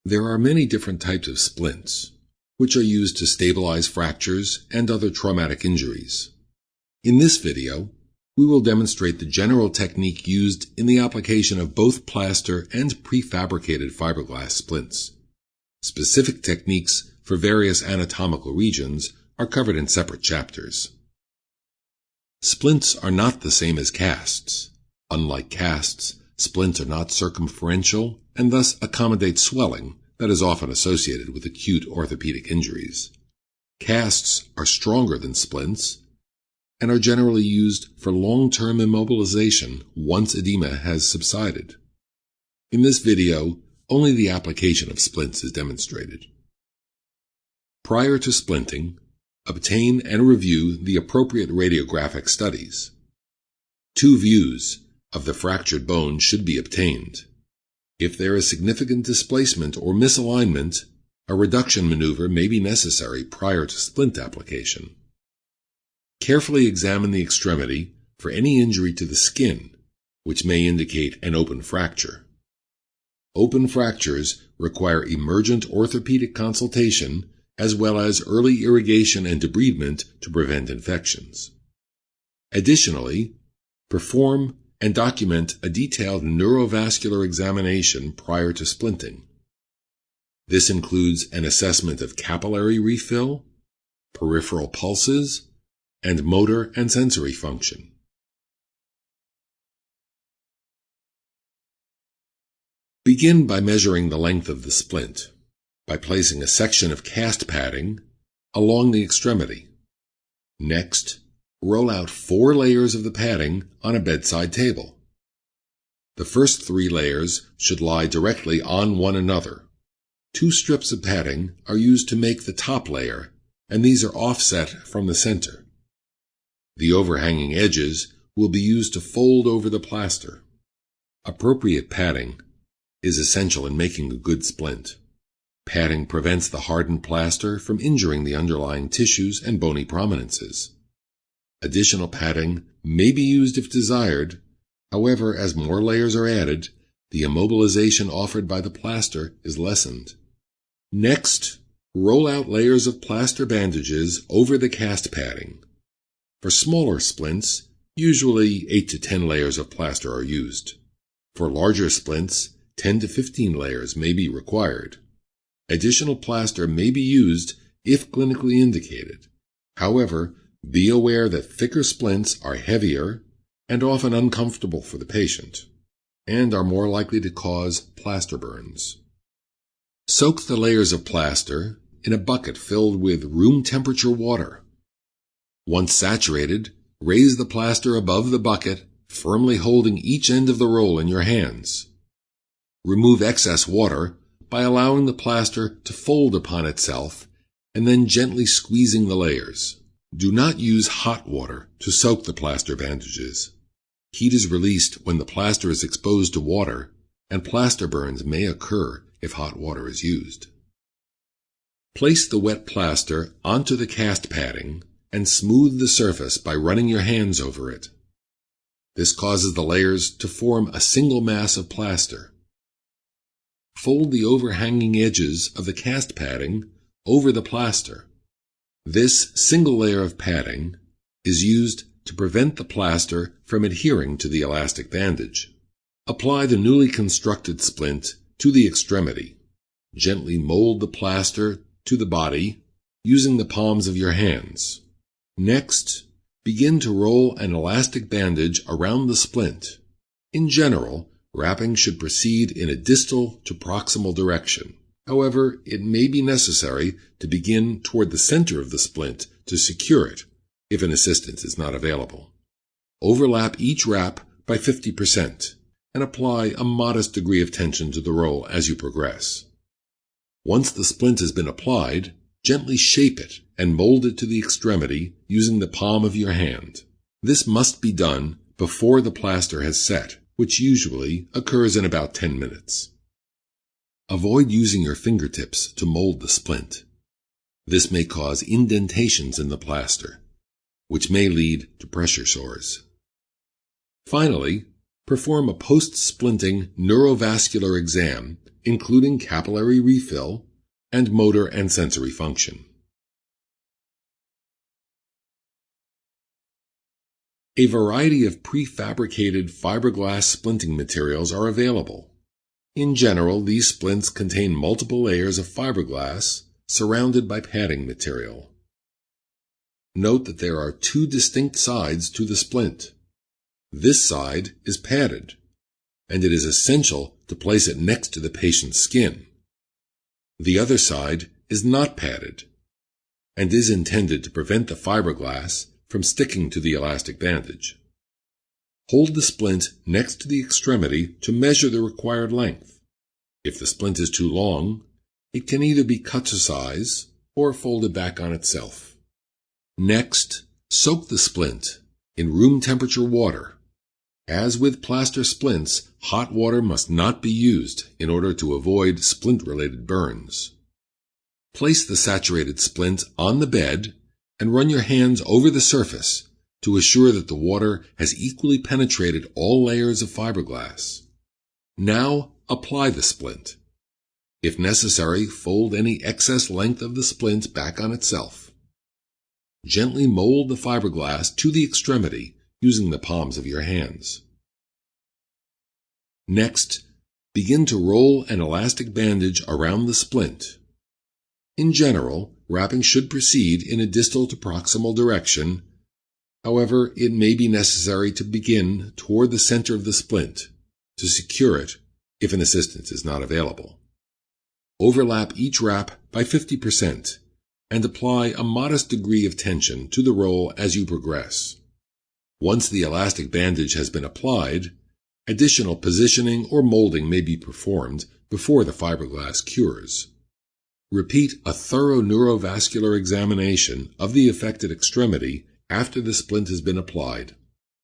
There are many different types of splints, which are used to stabilize fractures and other traumatic injuries. In this video, we will demonstrate the general technique used in the application of both plaster and prefabricated fiberglass splints. Specific techniques for various anatomical regions are covered in separate chapters. Splints are not the same as casts. Unlike casts, splints are not circumferential and thus accommodate swelling that is often associated with acute orthopedic injuries. Casts are stronger than splints and are generally used for long-term immobilization once edema has subsided. In this video, only the application of splints is demonstrated. Prior to splinting, obtain and review the appropriate radiographic studies. 2 views of the fractured bone should be obtained. If there is significant displacement or misalignment, a reduction maneuver may be necessary prior to splint application. Carefully examine the extremity for any injury to the skin, which may indicate an open fracture. Open fractures require emergent orthopedic consultation as well as early irrigation and debridement to prevent infections. Additionally, perform and document a detailed neurovascular examination prior to splinting. This includes an assessment of capillary refill, peripheral pulses, and motor and sensory function. Begin by measuring the length of the splint by placing a section of cast padding along the extremity. Next, roll out 4 layers of the padding on a bedside table. The first 3 layers should lie directly on one another. 2 strips of padding are used to make the top layer, and these are offset from the center. The overhanging edges will be used to fold over the plaster. Appropriate padding is essential in making a good splint. Padding prevents the hardened plaster from injuring the underlying tissues and bony prominences. Additional padding may be used if desired. However, as more layers are added, the immobilization offered by the plaster is lessened. Next, roll out layers of plaster bandages over the cast padding. For smaller splints, usually 8 to 10 layers of plaster are used. For larger splints, 10 to 15 layers may be required. Additional plaster may be used if clinically indicated. However, be aware that thicker splints are heavier and often uncomfortable for the patient, and are more likely to cause plaster burns. Soak the layers of plaster in a bucket filled with room temperature water. Once saturated, raise the plaster above the bucket, firmly holding each end of the roll in your hands. Remove excess water by allowing the plaster to fold upon itself and then gently squeezing the layers. Do not use hot water to soak the plaster bandages. Heat is released when the plaster is exposed to water, and plaster burns may occur if hot water is used. Place the wet plaster onto the cast padding and smooth the surface by running your hands over it. This causes the layers to form a single mass of plaster. Fold the overhanging edges of the cast padding over the plaster. This single layer of padding is used to prevent the plaster from adhering to the elastic bandage. Apply the newly constructed splint to the extremity. Gently mold the plaster to the body using the palms of your hands. Next, begin to roll an elastic bandage around the splint. In general, wrapping should proceed in a distal to proximal direction. However, it may be necessary to begin toward the center of the splint to secure it, if an assistance is not available. Overlap each wrap by 50% and apply a modest degree of tension to the roll as you progress. Once the splint has been applied, gently shape it and mold it to the extremity using the palm of your hand. This must be done before the plaster has set, which usually occurs in about 10 minutes. Avoid using your fingertips to mold the splint. This may cause indentations in the plaster, which may lead to pressure sores. Finally, perform a post-splinting neurovascular exam including capillary refill and motor and sensory function. A variety of prefabricated fiberglass splinting materials are available. In general, these splints contain multiple layers of fiberglass surrounded by padding material. Note that there are two distinct sides to the splint. This side is padded, and it is essential to place it next to the patient's skin. The other side is not padded, and is intended to prevent the fiberglass from sticking to the elastic bandage. Hold the splint next to the extremity to measure the required length. If the splint is too long, it can either be cut to size or folded back on itself. Next, soak the splint in room temperature water. As with plaster splints, hot water must not be used in order to avoid splint-related burns. Place the saturated splint on the bed and run your hands over the surface to assure that the water has equally penetrated all layers of fiberglass. Now apply the splint. If necessary, fold any excess length of the splint back on itself. Gently mold the fiberglass to the extremity using the palms of your hands. Next, begin to roll an elastic bandage around the splint. In general, wrapping should proceed in a distal to proximal direction. However, it may be necessary to begin toward the center of the splint to secure it if an assistance is not available. Overlap each wrap by 50% and apply a modest degree of tension to the roll as you progress. Once the elastic bandage has been applied, additional positioning or molding may be performed before the fiberglass cures. Repeat a thorough neurovascular examination of the affected extremity after the splint has been applied.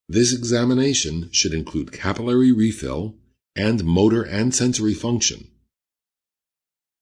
This examination should include capillary refill and motor and sensory function.